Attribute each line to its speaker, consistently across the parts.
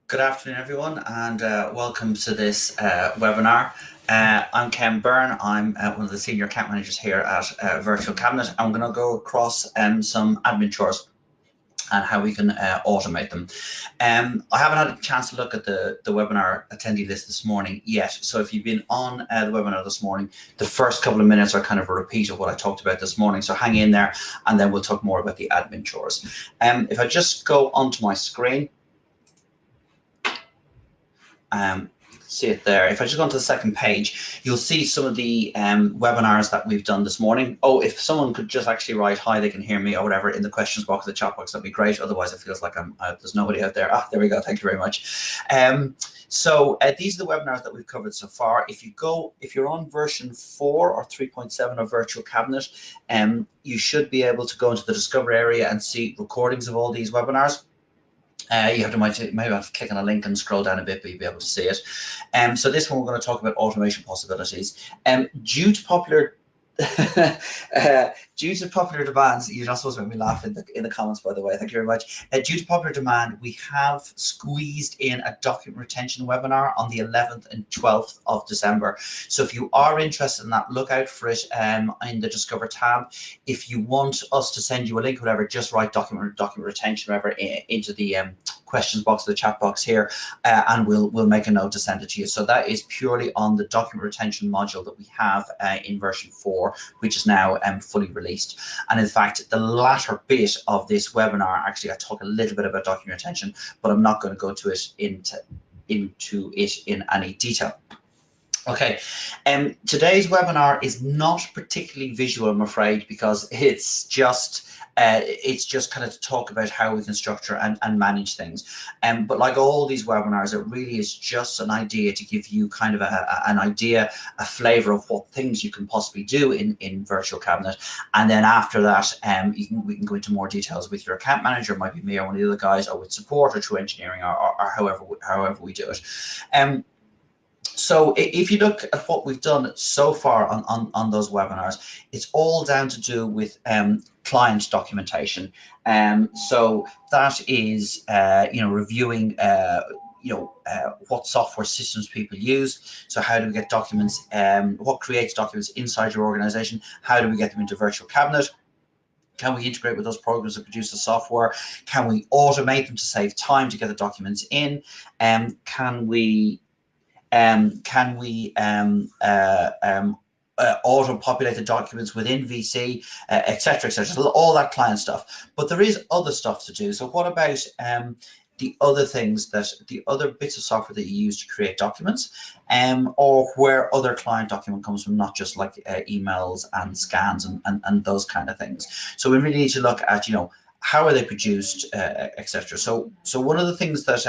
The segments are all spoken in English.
Speaker 1: Good afternoon, everyone, and welcome to this webinar. I'm Ken Byrne. I'm one of the senior account managers here at Virtual Cabinet. I'm going to go across some admin chores and how we can automate them. I haven't had a chance to look at the webinar attendee list this morning yet. So if you've been on the webinar this morning, the first couple of minutes are kind of a repeat of what I talked about this morning. So hang in there, and then we'll talk more about the admin chores. If I just go onto my screen, you can see it there. If I just go on to the second page, you'll see some of the webinars that we've done this morning. Oh, if someone could just actually write hi, they can hear me or whatever in the questions box, the chat box, that'd be great. Otherwise, it feels like there's nobody out there. Ah, there we go. Thank you very much. So these are the webinars that we've covered so far. If you're on version 4 or 3.7 of Virtual Cabinet, you should be able to go into the Discover area and see recordings of all these webinars. You have to maybe have to click on a link and scroll down a bit, but you'll be able to see it. So this one we're going to talk about automation possibilities. Due to popular due to popular demands, you're not supposed to make me laugh in the comments, by the way. Thank you very much. Due to popular demand, we have squeezed in a document retention webinar on the 11th and 12th of December. So if you are interested in that, look out for it in the Discover tab. If you want us to send you a link, whatever, just write document retention, whatever, into the questions box, the chat box here, and we'll make a note to send it to you. So that is purely on the document retention module that we have in version 4, which is now fully released. And in fact, the latter bit of this webinar, actually, I talk a little bit about document retention, but I'm not going to go to it into it in any detail. Okay, today's webinar is not particularly visual, I'm afraid, because it's just kind of to talk about how we can structure and manage things. But like all these webinars, it really is just an idea to give you kind of an idea, a flavor of what things you can possibly do in Virtual Cabinet. And then after that, we can go into more details with your account manager, it might be me or one of the other guys, or with support or through engineering, or however we do it. So if you look at what we've done so far on those webinars, it's all down to do with client documentation. So that is, reviewing, what software systems people use. So how do we get documents, what creates documents inside your organization? How do we get them into Virtual Cabinet? Can we integrate with those programs that produce the software? Can we automate them to save time to get the documents in? Can we auto-populate the documents within VC, etc., etc., all that client stuff. But there is other stuff to do. So what about the other things, the other bits of software that you use to create documents, or where other client document comes from, not just like emails and scans and those kind of things. So we really need to look at, how are they produced, etc. So one of the things that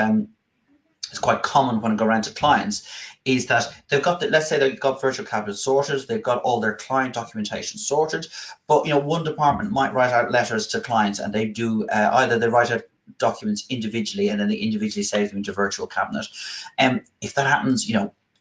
Speaker 1: it's quite common when I go around to clients is that they've got let's say they've got Virtual Cabinet sorted, they've got all their client documentation sorted, but one department might write out letters to clients, and they do either they write out documents individually and then they individually save them into Virtual Cabinet. If that happens,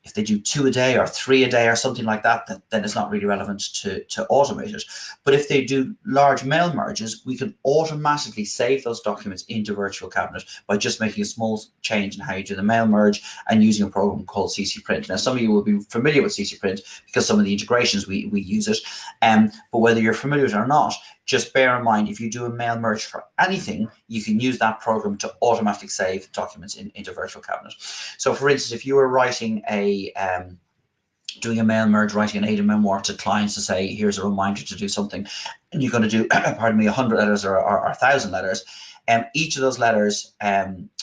Speaker 1: if they do 2 a day or 3 a day or something like that, then it's not really relevant to automate it. But if they do large mail merges, we can automatically save those documents into Virtual Cabinet by just making a small change in how you do the mail merge and using a program called CC Print. Now, some of you will be familiar with CC Print because some of the integrations we use it, but whether you're familiar with it or not, just bear in mind, if you do a mail merge for anything, you can use that program to automatically save documents into Virtual Cabinet. So for instance, if you were writing doing a mail merge, writing an AIDA memoir to clients to say, here's a reminder to do something, and you're going to do, pardon me, 100 letters or 1,000 letters, each of those letters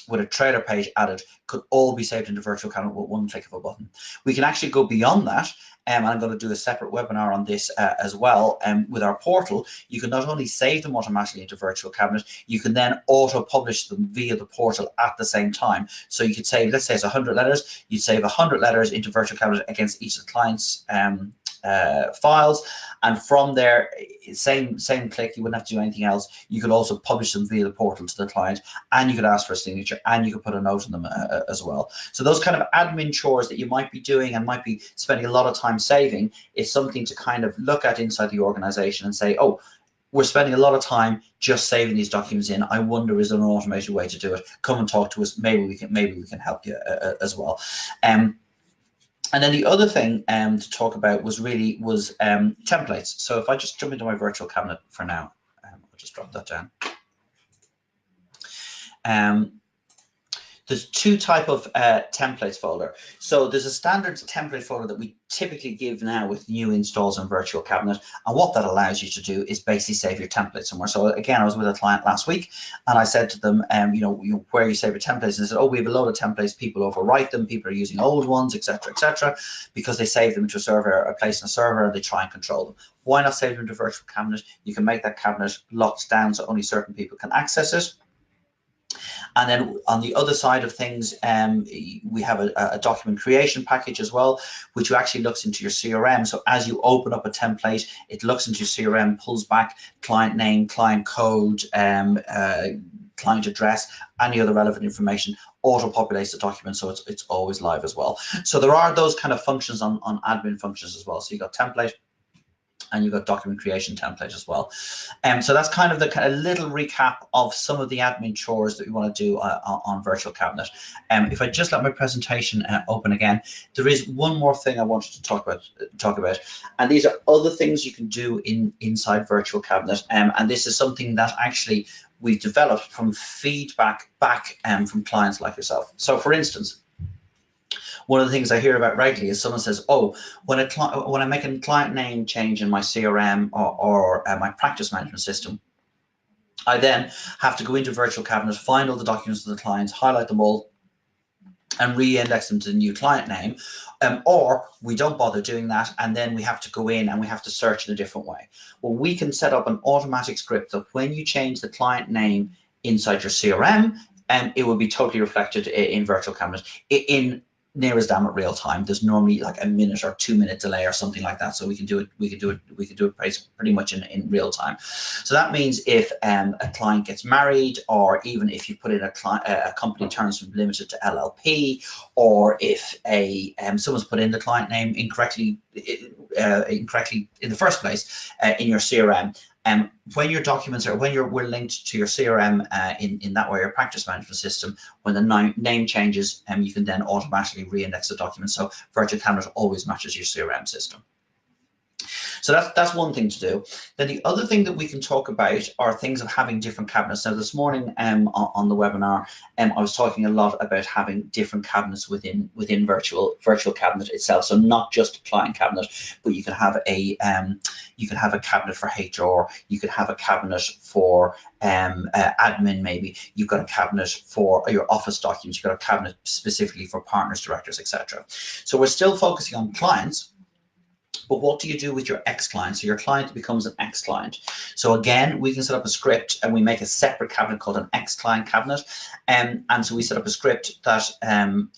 Speaker 1: with a trailer page added could all be saved into Virtual Cabinet with one click of a button. We can actually go beyond that, and I'm going to do a separate webinar on this as well. With our portal, you can not only save them automatically into Virtual Cabinet, you can then auto-publish them via the portal at the same time. So you could save, let's say it's 100 letters, you'd save 100 letters into Virtual Cabinet against each of the client's files, and from there, same click, you wouldn't have to do anything else. You could also publish them via the portal to the client, and you could ask for a signature, and you could put a note on them as well. So those kind of admin chores that you might be doing and might be spending a lot of time saving is something to kind of look at inside the organization and say, oh, we're spending a lot of time just saving these documents in. I wonder, is there an automated way to do it? Come and talk to us. Maybe we can help you as well. And then the other thing to talk about was templates. So if I just jump into my virtual cabinet for now, I'll just drop that down. There's two type of templates folder. So there's a standard template folder that we typically give now with new installs on Virtual Cabinet. And what that allows you to do is basically save your template somewhere. So again, I was with a client last week and I said to them, where you save your templates? And they said, oh, we have a load of templates. People overwrite them. People are using old ones, etc., because they save them to a server, a place in a server, and they try and control them. Why not save them to Virtual Cabinet? You can make that cabinet locked down so only certain people can access it. And then on the other side of things, we have a document creation package as well, which actually looks into your CRM. So as you open up a template, it looks into your CRM, pulls back client name, client code, client address, any other relevant information, auto-populates the document, so it's always live as well. So there are those kind of functions on admin functions as well. So you've got template, and you've got document creation template as well. So that's kind of the little recap of some of the admin chores that we want to do on Virtual Cabinet. If I just let my presentation open again, there is one more thing I wanted to talk about, and these are other things you can do inside Virtual Cabinet, and this is something that actually we've developed from feedback back from clients like yourself. So for instance, one of the things I hear about regularly is someone says, oh, when I make a client name change in my CRM or my practice management system, I then have to go into Virtual Cabinet, find all the documents of the clients, highlight them all, and re-index them to the new client name, or we don't bother doing that, and then we have to go in and we have to search in a different way. Well, we can set up an automatic script that when you change the client name inside your CRM, it will be totally reflected in Virtual Cabinet in near as damn it real time. There's normally like a minute or 2 minute delay or something like that, so we can do it pretty much in real time. So that means if a client gets married, or even if you put in a company turns from limited to LLP, or if someone's put in the client name incorrectly in the first place in your CRM, when your documents are we're linked to your CRM in that way, your practice management system, when the name changes, you can then automatically re-index the document. So Virtual Cabinet always matches your CRM system. So that's one thing to do. Then the other thing that we can talk about are things of having different cabinets. Now this morning on the webinar, I was talking a lot about having different cabinets within Virtual Cabinet itself. So not just a client cabinet, but you can have a cabinet for HR. You could have a cabinet for admin, maybe. You've got a cabinet for your office documents. You've got a cabinet specifically for partners, directors, etc. So we're still focusing on clients. But what do you do with your ex-client? So your client becomes an ex-client. So again, we can set up a script and we make a separate cabinet called an ex-client cabinet. And so we set up a script that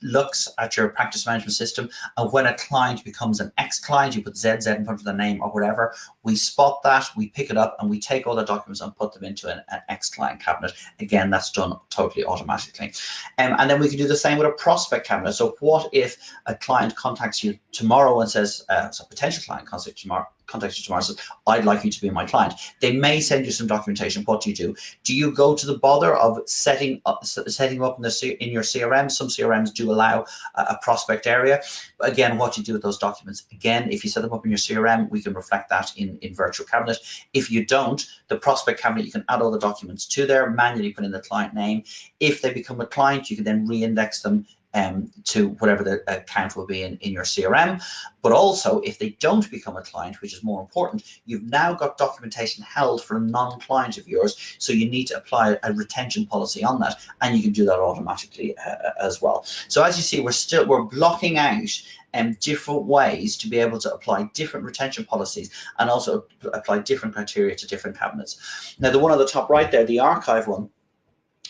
Speaker 1: looks at your practice management system. And when a client becomes an ex-client, you put ZZ in front of the name or whatever, we spot that, we pick it up, and we take all the documents and put them into an ex-client cabinet. Again, that's done totally automatically. And then we can do the same with a prospect cabinet. So what if a client contacts you tomorrow and says, so potential client contacts you tomorrow says, I'd like you to be my client. They may send you some documentation. What do? Do you go to the bother of setting up in your CRM? Some CRMs do allow a prospect area. But again, what do you do with those documents? Again, if you set them up in your CRM, we can reflect that in Virtual Cabinet. If you don't, the prospect cabinet, you can add all the documents to there, manually put in the client name. If they become a client, you can then re-index them to whatever the account will be in your CRM. But also, if they don't become a client, which is more important, you've now got documentation held for a non-client of yours, so you need to apply a retention policy on that, and you can do that automatically as well. So as you see, we're blocking out different ways to be able to apply different retention policies and also apply different criteria to different cabinets. Now, the one on the top right there, the archive one,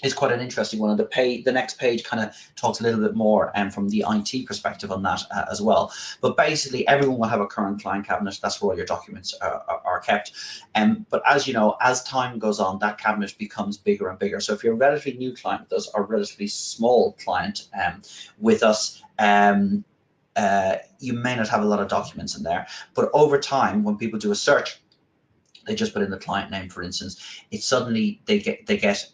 Speaker 1: is quite an interesting one, and the next page kind of talks a little bit more from the IT perspective on that as well. But basically, everyone will have a current client cabinet. That's where all your documents are kept. But as you know, as time goes on, that cabinet becomes bigger and bigger. So if you're a relatively new client with us or a relatively small client with us, you may not have a lot of documents in there. But over time, when people do a search they just put in the client name, for instance, it's suddenly they get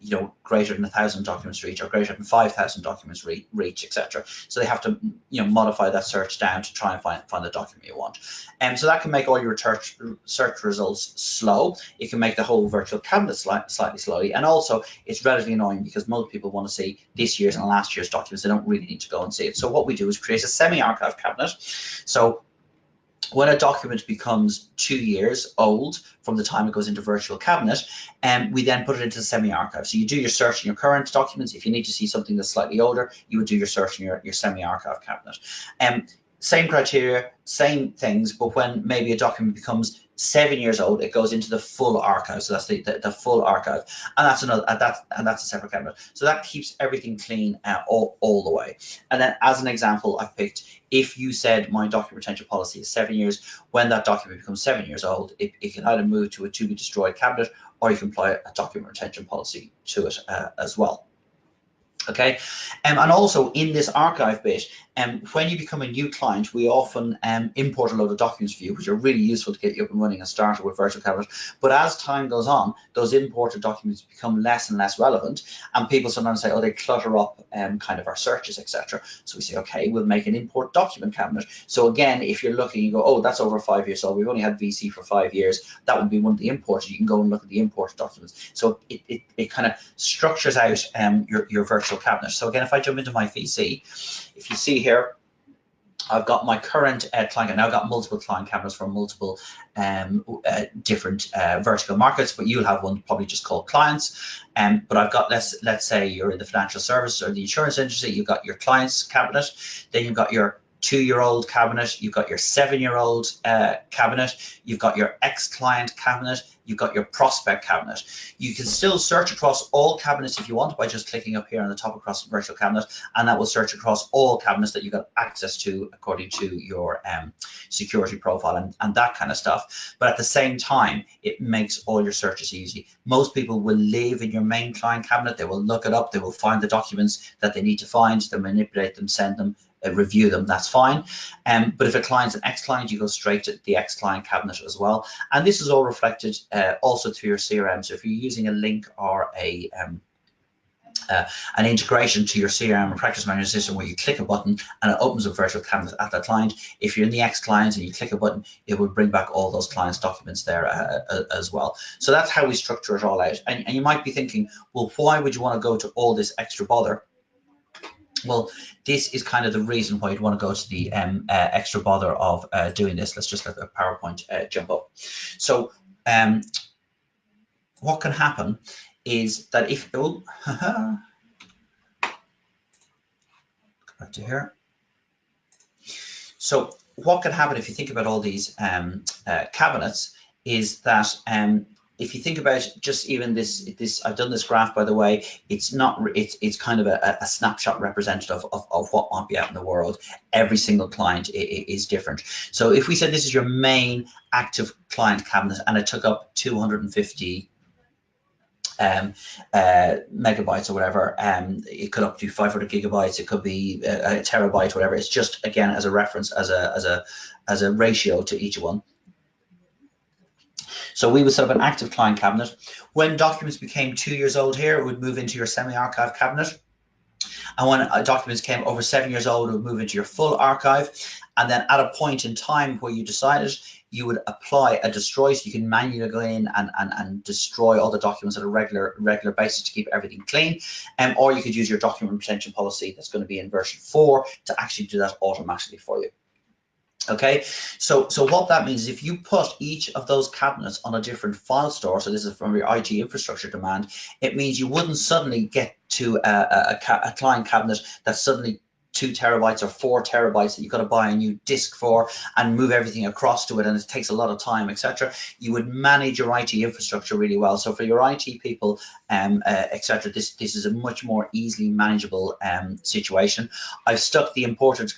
Speaker 1: you know, greater than 1,000 documents reach or greater than 5,000 documents reach, etc. So they have to, you know, modify that search down to try and find the document you want. And so that can make all your search results slow. It can make the whole virtual cabinet slightly slowly, and also it's relatively annoying because most people want to see this year's and last year's documents. They don't really need to go and see it. So what we do is create a semi-archive cabinet. So when a document becomes 2 years old from the time it goes into virtual cabinet, we then put it into the semi-archive. So you do your search in your current documents. If you need to see something that's slightly older, you would do your search in your semi-archive cabinet. Same criteria, same things, but when maybe a document becomes 7 years old, it goes into the full archive. So that's the full archive, and that's another, that's a separate cabinet. So that keeps everything clean all the way. And then, as an example, I've picked, if you said my document retention policy is 7 years, when that document becomes 7 years old, it can either move to a to be destroyed cabinet, or you can apply a document retention policy to it as well. Okay, and also in this archive bit, when you become a new client, we often import a load of documents for you, which are really useful to get you up and running and started with virtual cabinet. But as time goes on, those imported documents become less and less relevant, and people sometimes say, oh, they clutter up kind of our searches, etc. So we say, okay, we'll make an import document cabinet. So again, if you're looking, you go, oh, that's over 5 years old, we've only had VC for 5 years, that would be one of the imported. You can go and look at the imported documents. So it kind of structures out your virtual cabinet. So again, if I jump into my VC, if you see here, I've got my current client, and I've got multiple client cabinets from multiple different vertical markets, but you'll have one probably just called clients. But I've got, let's say you're in the financial service or the insurance industry, you've got your clients cabinet, then you've got your 2-year-old cabinet, you've got your 7-year-old cabinet, you've got your ex-client cabinet, you've got your prospect cabinet. You can still search across all cabinets if you want by just clicking up here on the top across the virtual cabinet, and that will search across all cabinets that you've got access to according to your security profile and that kind of stuff. But at the same time, it makes all your searches easy. Most people will live in your main client cabinet. They will look it up. They will find the documents that they need to find. They'll manipulate them, send them, review them, that's fine. But if a client's an ex-client, you go straight to the ex-client cabinet as well. And this is all reflected also through your CRM. So if you're using a link or an integration to your CRM or practice management system where you click a button and it opens a virtual cabinet at that client, if you're in the ex-client and you click a button, it will bring back all those clients' documents there as well. So that's how we structure it all out. And you might be thinking, well, why would you want to go to all this extra bother? Well, this is kind of the reason why you'd want to go to the extra bother of doing this. Let's just let the PowerPoint jump up. So what can happen is that if, oh, go back to here. So what can happen if you think about all these cabinets is that if you think about just even this, I've done this graph, by the way, it's kind of a snapshot representative of what might be out in the world. Every single client is different. So if we said this is your main active client cabinet and it took up 250 megabytes or whatever, it could up to 500 gigabytes, it could be a terabyte, whatever. It's just, again, as a reference, as a ratio to each one. So we would set up an active client cabinet. When documents became 2 years old here, it would move into your semi-archive cabinet. And when documents came over 7 years old, it would move into your full archive. And then at a point in time where you decided, you would apply a destroy, so you can manually go in and destroy all the documents on a regular basis to keep everything clean. Or you could use your document retention policy that's going to be in version 4 to actually do that automatically for you. Okay, so what that means is if you put each of those cabinets on a different file store, so this is from your IT infrastructure demand, it means you wouldn't suddenly get to a client cabinet that's suddenly 2 terabytes or 4 terabytes that you've got to buy a new disk for and move everything across to it, and it takes a lot of time, etc. You would manage your IT infrastructure really well. So for your IT people, etc., this is a much more easily manageable situation. I've stuck the imported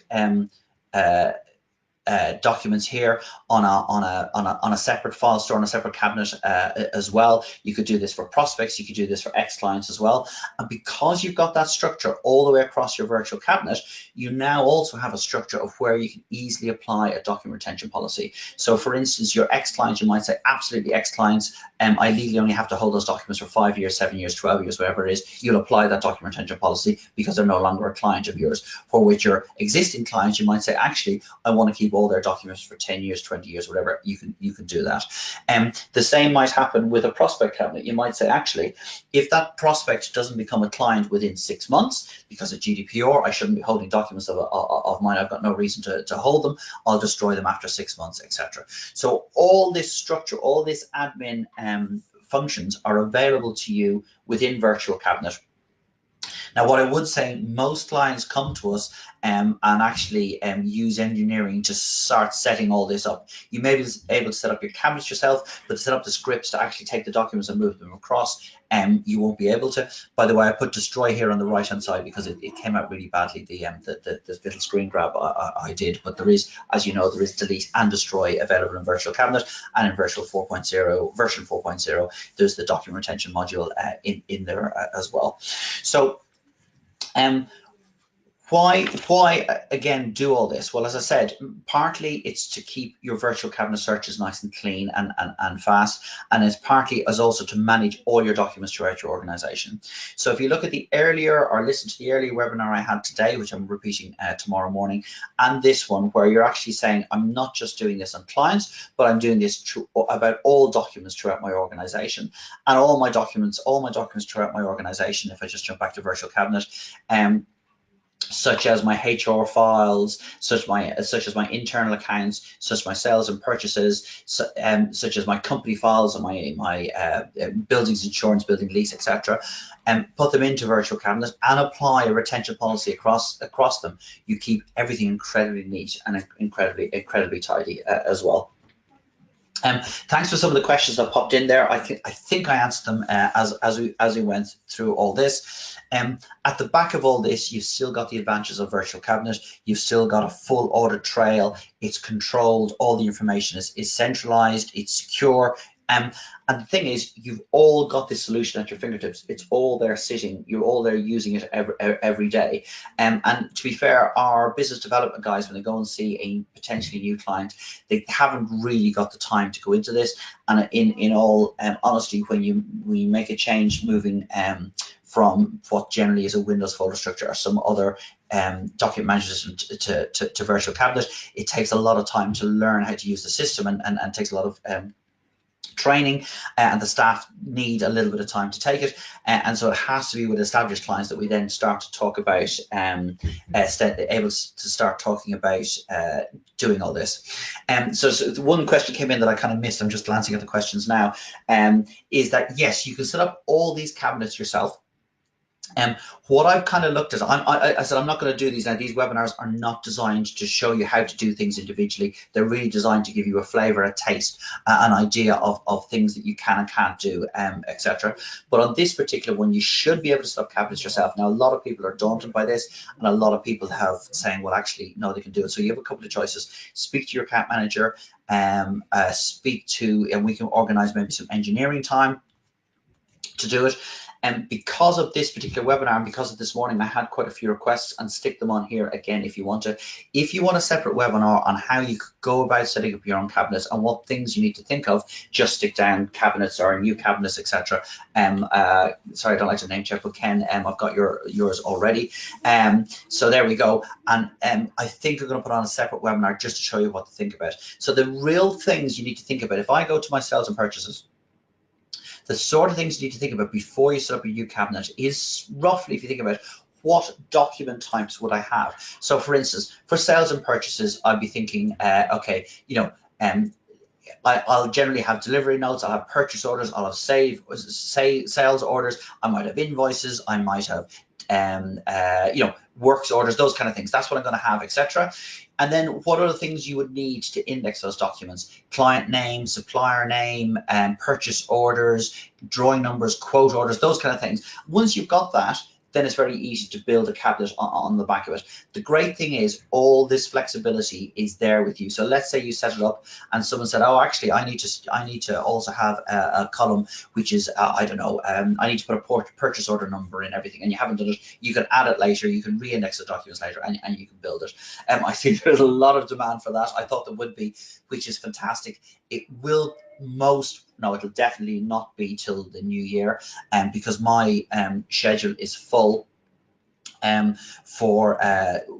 Speaker 1: documents here on a separate file store, on a separate cabinet as well. You could do this for prospects, you could do this for ex-clients as well. And because you've got that structure all the way across your virtual cabinet, you now also have a structure of where you can easily apply a document retention policy. So for instance, your ex-clients, you might say absolutely ex-clients, I legally only have to hold those documents for 5 years, 7 years, 12 years, whatever it is. You'll apply that document retention policy because they're no longer a client of yours. For which your existing clients, you might say, actually, I want to keep all their documents for 10 years, 20 years, whatever. You can do that. The same might happen with a prospect cabinet. You might say, actually, if that prospect doesn't become a client within 6 months because of GDPR, I shouldn't be holding documents of mine. I've got no reason to hold them. I'll destroy them after 6 months, etc. So all this structure, all this admin functions are available to you within Virtual Cabinet. Now, what I would say, most clients come to us and actually use engineering to start setting all this up. You may be able to set up your cabinets yourself, but to set up the scripts to actually take the documents and move them across, you won't be able to. By the way, I put destroy here on the right hand side because it came out really badly, the little screen grab I did, but there is, as you know, there is delete and destroy available in Virtual Cabinet, and in Virtual 4.0, version 4.0, there's the document retention module in there as well. So why again do all this? Well, as I said, partly it's to keep your virtual cabinet searches nice and clean and fast, and it's partly as also to manage all your documents throughout your organization. So if you look at the earlier, or listen to the earlier webinar I had today, which I'm repeating tomorrow morning, and this one, where you're actually saying, I'm not just doing this on clients, but I'm doing this about all documents throughout my organization, and all my documents throughout my organization. If I just jump back to virtual cabinet, such as my HR files, such as my internal accounts, such as my sales and purchases, such as my company files and my buildings insurance, building lease, etc. And put them into Virtual Cabinet and apply a retention policy across them. You keep everything incredibly neat and incredibly tidy as well. Thanks for some of the questions that popped in there. I think I answered them as we went through all this. At the back of all this, you've still got the advantages of Virtual Cabinet. You've still got a full audit trail. It's controlled. All the information is centralized. It's secure. And the thing is, you've all got this solution at your fingertips. It's all there sitting. You're all there using it every day. And to be fair, our business development guys, when they go and see a potentially new client, they haven't really got the time to go into this. And in all honesty, when you make a change moving from what generally is a Windows folder structure or some other document management system to Virtual Cabinet, it takes a lot of time to learn how to use the system and takes a lot of training, and the staff need a little bit of time to take it, and so it has to be with established clients that we then start to talk about able to start talking about doing all this. So one question came in that I kind of missed. I'm just glancing at the questions now. Is that yes, you can set up all these cabinets yourself. What I've kind of looked at, I said I'm not going to do these now. These webinars are not designed to show you how to do things individually. They're really designed to give you a flavor, a taste, an idea of things that you can and can't do, etc. But on this particular one, you should be able to set up cabinets yourself. Now, a lot of people are daunted by this, and a lot of people have saying, well, actually, no, they can do it. So you have a couple of choices. Speak to your account manager, and we can organize maybe some engineering time to do it. And because of this particular webinar and because of this morning, I had quite a few requests, and stick them on here again if you want to. If you want a separate webinar on how you could go about setting up your own cabinets and what things you need to think of, just stick down cabinets or new cabinets, etc. Sorry, I don't like to name check, but Ken, I've got yours already. So there we go. And I think we're going to put on a separate webinar just to show you what to think about. So the real things you need to think about, if I go to my sales and purchases, the sort of things you need to think about before you set up your new cabinet is roughly, if you think about what document types would I have. So for instance, for sales and purchases, I'd be thinking, okay, you know, I'll generally have delivery notes, I'll have purchase orders, I'll have sales orders, I might have invoices, I might have you know, works orders, those kind of things. That's what I'm going to have, etc. And then what are the things you would need to index those documents? Client name, supplier name, purchase orders, drawing numbers, quote orders, those kind of things. Once you've got that, then it's very easy to build a cabinet on the back of it. The great thing is all this flexibility is there with you. So let's say you set it up and someone said, oh, actually, I need to also have a column which is, I don't know, I need to put a purchase order number in everything, and you haven't done it. You can add it later, you can reindex the documents later, and you can build it. I think there's a lot of demand for that. I thought there would be, which is fantastic. It will it'll definitely not be till the new year, because my schedule is full for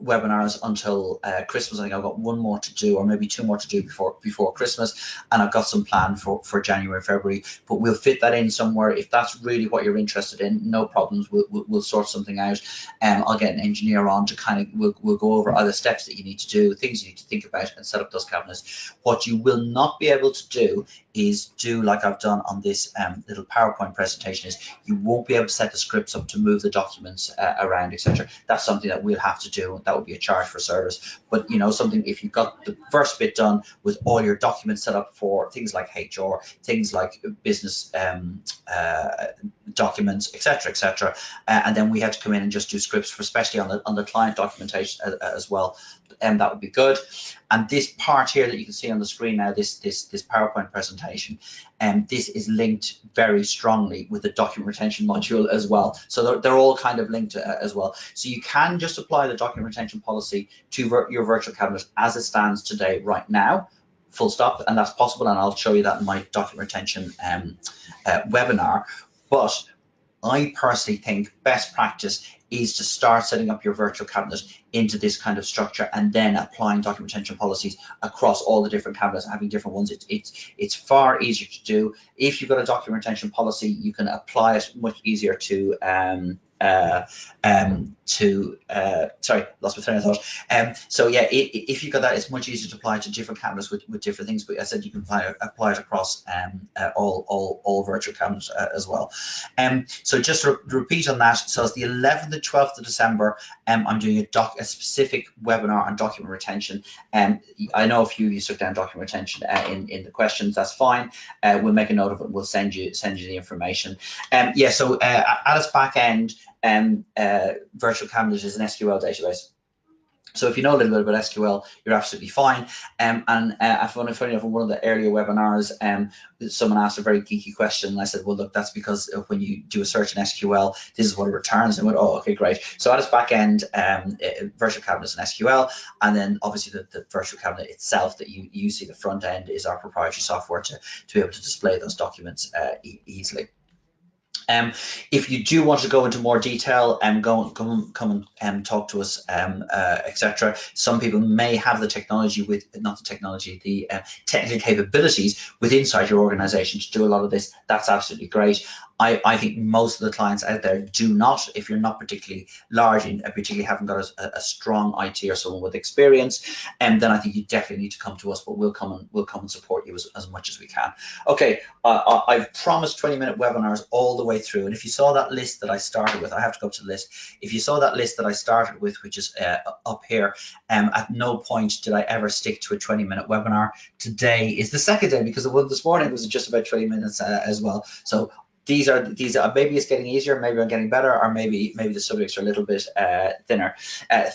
Speaker 1: webinars until Christmas. I think I've got one more to do, or maybe two more to do before Christmas, and I've got some planned for January, February. But we'll fit that in somewhere. If that's really what you're interested in, no problems. We'll sort something out. I'll get an engineer on to kind of we'll go over other steps that you need to do, things you need to think about, and set up those cabinets. What you will not be able to do is do like I've done on this little PowerPoint presentation. Is you won't be able to set the scripts up to move the documents around, etc. That's something that we'll have to do. That would be a charge for service. But something, if you've got the first bit done with all your documents set up for things like HR, things like business documents, etc., and then we have to come in and just do scripts for, especially on the client documentation as well. That would be good. And this part here that you can see on the screen now, this PowerPoint presentation, this is linked very strongly with the document retention module as well. So they're all kind of linked as well. So you can just apply the document retention policy to your virtual cabinet as it stands today, right now, full stop, and that's possible. And I'll show you that in my document retention webinar. But I personally think best practice is to start setting up your virtual cabinet into this kind of structure, and then applying document retention policies across all the different cabinets, having different ones. It's far easier to do. If you've got a document retention policy, you can apply it much easier to sorry, lost my train of thought. So yeah, if you've got that, it's much easier to apply to different cabinets with different things. But I said you can apply it across all virtual cabinets as well. So just to repeat on that, so it's the 11th and 12th of December. I'm doing a specific webinar on document retention. I know a few of you took down document retention in the questions. That's fine. We'll make a note of it. We'll send you the information. Yeah. So at its back end, virtual cabinet is an SQL database. So if you know a little bit about SQL, you're absolutely fine. And I found it funny enough, in one of the earlier webinars, someone asked a very geeky question, and I said, well, look, that's because when you do a search in SQL, this is what it returns. And I went, oh, okay, great. So at its back end, virtual cabinet is an SQL, and then obviously the virtual cabinet itself that you see, the front end, is our proprietary software to be able to display those documents easily. If you do want to go into more detail, come and talk to us, etc. Some people may have the technology the technical capabilities inside your organization to do a lot of this. That's absolutely great. I think most of the clients out there do not. If you're not particularly large and particularly haven't got a strong IT or someone with experience, then I think you definitely need to come to us. But we'll come and support you as much as we can. Okay, I've promised 20-minute webinars all the way through. And if you saw that list that I started with, I have to go up to the list. If you saw that list that I started with, which is up here, at no point did I ever stick to a 20-minute webinar. Today is the second day, because the one this morning was just about 20 minutes as well. So these are maybe it's getting easier, maybe I'm getting better, or maybe the subjects are a little bit thinner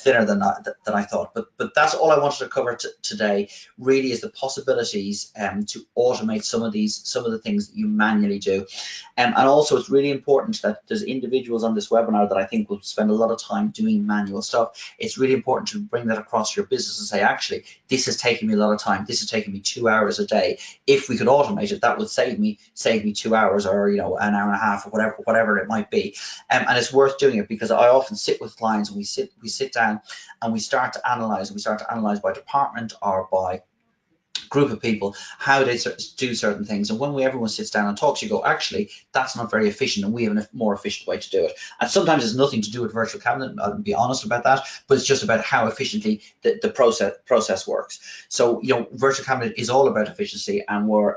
Speaker 1: than I thought. But that's all I wanted to cover today. Really, is the possibilities to automate some of the things that you manually do, and also it's really important that there's individuals on this webinar that I think will spend a lot of time doing manual stuff. It's really important to bring that across your business and say, actually, this is taking me a lot of time. This is taking me 2 hours a day. If we could automate it, that would save me 2 hours, or an hour and a half, or whatever it might be. And it's worth doing it, because I often sit with clients and we sit down and we start to analyze. We start to analyze by department or by group of people how they do certain things, and when everyone sits down and talks, you go, actually, that's not very efficient, and we have a more efficient way to do it. And sometimes it's nothing to do with virtual cabinet, I'll be honest about that, but it's just about how efficiently the process works. So virtual cabinet is all about efficiency, and we're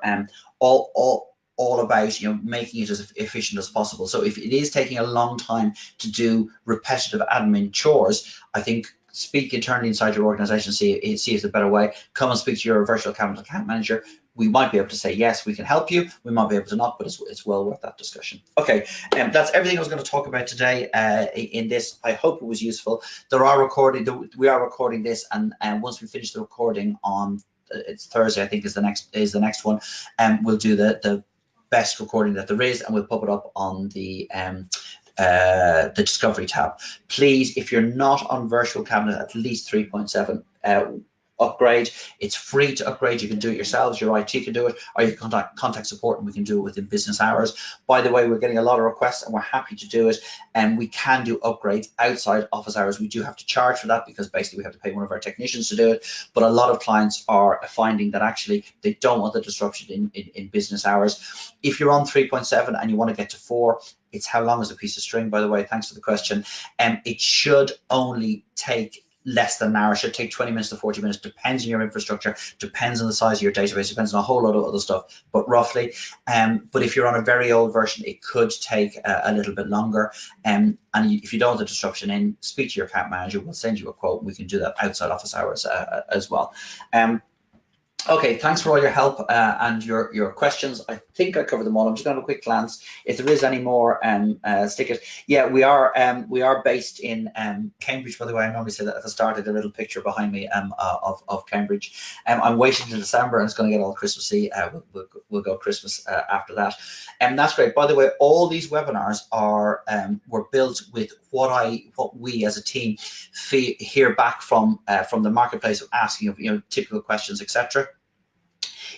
Speaker 1: all about making it as efficient as possible. So if it is taking a long time to do repetitive admin chores, I think speak internally inside your organization, see if it's a better way. Come and speak to your virtual cabinet account manager, we might be able to say, yes, we can help you. We might be able to not, but it's well worth that discussion. Okay, that's everything I was going to talk about today in this. I hope it was useful. We are recording this, and once we finish the recording on it's Thursday, I think is the next one, and we'll do the best recording that there is, and we'll pop it up on the discovery tab. Please, if you're not on virtual cabinet at least 3.7, upgrade. It's free to upgrade. You can do it yourselves. Your IT can do it, or you can contact support, and we can do it within business hours. By the way, we're getting a lot of requests, and we're happy to do it. And we can do upgrades outside office hours. We do have to charge for that because basically we have to pay one of our technicians to do it. But a lot of clients are finding that actually they don't want the disruption in business hours. If you're on 3.7 and you want to get to 4, it's how long is a piece of string, by the way? Thanks for the question. It should only take less than an hour. It should take 20 minutes to 40 minutes. Depends on your infrastructure, depends on the size of your database, depends on a whole lot of other stuff, but roughly. But if you're on a very old version, it could take a little bit longer. And if you don't have the disruption in, speak to your account manager. We'll send you a quote. We can do that outside office hours as well. Okay, thanks for all your help and your questions. I think I covered them all. I'm just going to have a quick glance. If there is any more, stick it. Yeah, we are based in Cambridge, by the way. I normally say that at the start. I did a little picture behind me of Cambridge. I'm waiting until December, and it's going to get all Christmassy. We'll go Christmas after that. And that's great. By the way, all these webinars were built with what we as a team hear back from the marketplace of asking of typical questions, etc.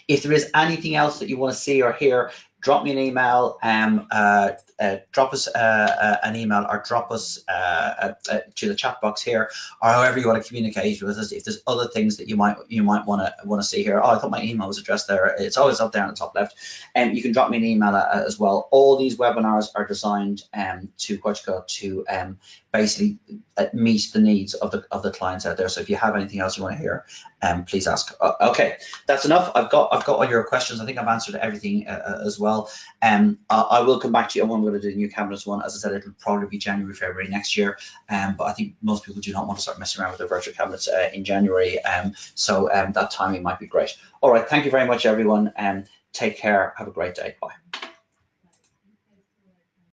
Speaker 1: If there is anything else that you want to see or hear, drop me an email, drop us an email, or drop us to the chat box here, or however you want to communicate with us. If there's other things that you might want to see here, I thought my email was addressed there. It's always up there on the top left, and you can drop me an email as well. All these webinars are designed to basically meet the needs of the clients out there. So if you have anything else you want to hear, please ask. Okay, that's enough. I've got all your questions. I think I've answered everything as well. I will come back to you on when we're going to do the new cabinets one. As I said, it'll probably be January, February next year. But I think most people do not want to start messing around with their virtual cabinets in January. So that timing might be great. All right, thank you very much, everyone. Take care. Have a great day. Bye.